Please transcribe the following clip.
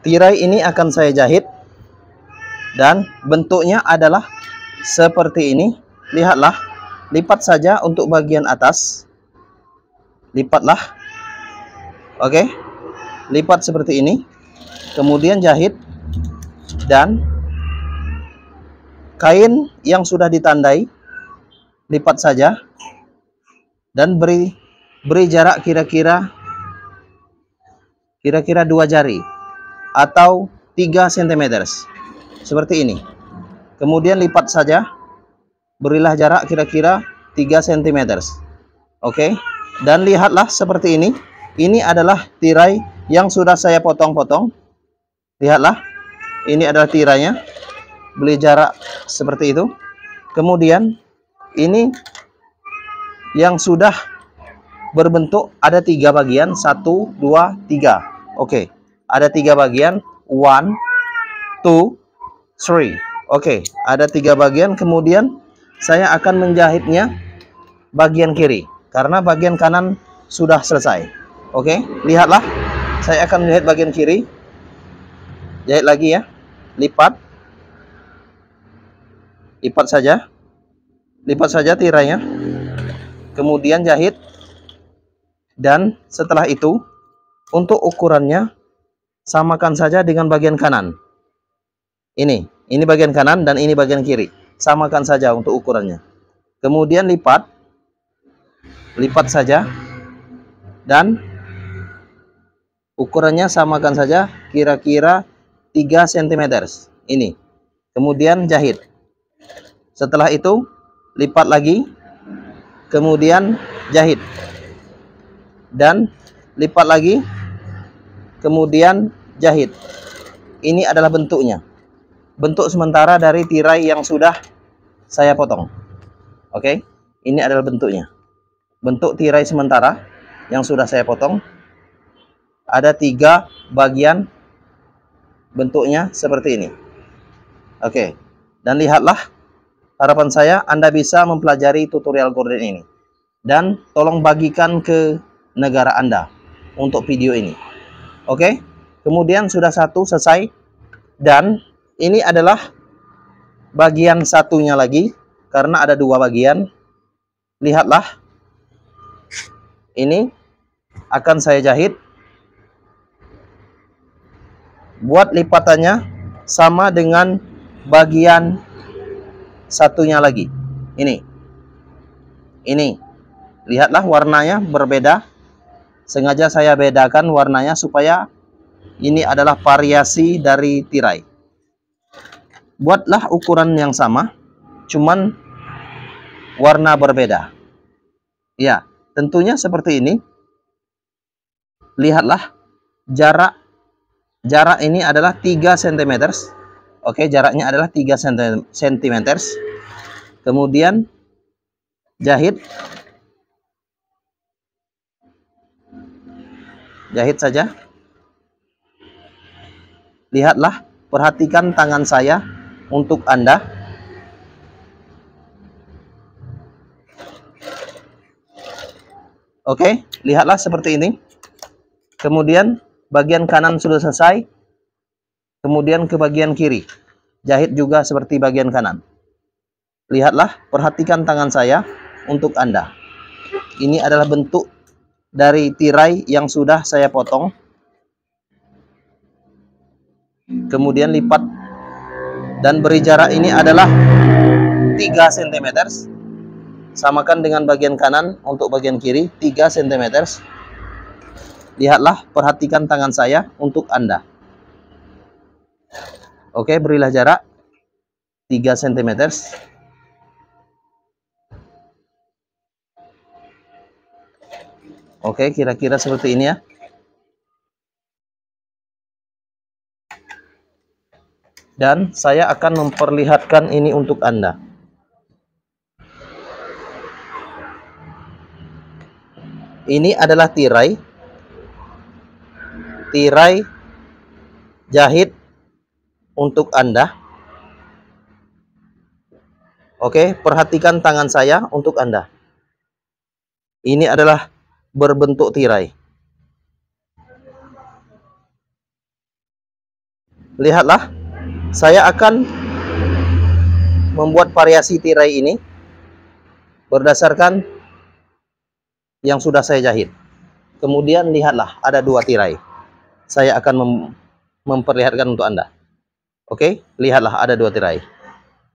tirai ini akan saya jahit dan bentuknya adalah seperti ini. Lihatlah, lipat saja untuk bagian atas. Lipatlah. Oke. Lipat seperti ini. Kemudian jahit dan kain yang sudah ditandai lipat saja dan beri jarak kira-kira 2 jari atau 3 cm seperti ini. Kemudian lipat saja, berilah jarak kira-kira 3 cm. Oke, dan lihatlah seperti ini. Ini adalah tirai yang sudah saya potong-potong. Lihatlah, ini adalah tirainya. Beri jarak seperti itu. Kemudian ini yang sudah berbentuk ada 3 bagian, 1, 2, 3. Oke, ada 3 bagian, 1, 2, 3. Oke, ada 3 bagian. Kemudian saya akan menjahitnya bagian kiri karena bagian kanan sudah selesai. Oke, lihatlah, saya akan menjahit bagian kiri. Jahit lagi ya, lipat saja tirainya, kemudian jahit. Dan setelah itu untuk ukurannya samakan saja dengan bagian kanan. Ini bagian kanan dan ini bagian kiri, samakan saja untuk ukurannya. Kemudian lipat saja dan ukurannya samakan saja kira-kira 3 cm ini. Kemudian jahit. Setelah itu lipat lagi, kemudian jahit dan lipat lagi, kemudian jahit. Ini adalah bentuknya, bentuk sementara dari tirai yang sudah saya potong. Oke, ini adalah bentuknya, bentuk tirai sementara yang sudah saya potong. Ada 3 bagian, bentuknya seperti ini. Oke, dan lihatlah, harapan saya Anda bisa mempelajari tutorial gorden ini dan tolong bagikan ke negara Anda untuk video ini. Oke, kemudian sudah satu selesai dan ini adalah bagian satunya lagi karena ada 2 bagian. Lihatlah, ini akan saya jahit. Buat lipatannya sama dengan bagian satunya lagi. Ini lihatlah, warnanya berbeda. Sengaja saya bedakan warnanya supaya ini adalah variasi dari tirai. Buatlah ukuran yang sama, cuman warna berbeda. Ya, tentunya seperti ini. Lihatlah, jarak ini adalah 3 cm. Oke, jaraknya adalah 3 cm. Kemudian jahit saja. Lihatlah, perhatikan tangan saya untuk Anda. Oke, lihatlah seperti ini. Kemudian bagian kanan sudah selesai. Kemudian ke bagian kiri, jahit juga seperti bagian kanan. Lihatlah, perhatikan tangan saya untuk Anda. Ini adalah bentuk dari tirai yang sudah saya potong. Kemudian lipat dan beri jarak ini adalah 3 cm. Samakan dengan bagian kanan untuk bagian kiri, 3 cm. Lihatlah, perhatikan tangan saya untuk Anda. Oke, berilah jarak 3 cm. Oke, kira-kira seperti ini ya. Dan saya akan memperlihatkan ini untuk Anda. Ini adalah tirai jahit untuk Anda. Oke, perhatikan tangan saya untuk Anda. Ini adalah berbentuk tirai. lihatlah, saya akan membuat variasi tirai ini berdasarkan yang sudah saya jahit. Kemudian lihatlah, ada 2 tirai. Saya akan memperlihatkan untuk Anda. Oke, lihatlah ada 2 tirai.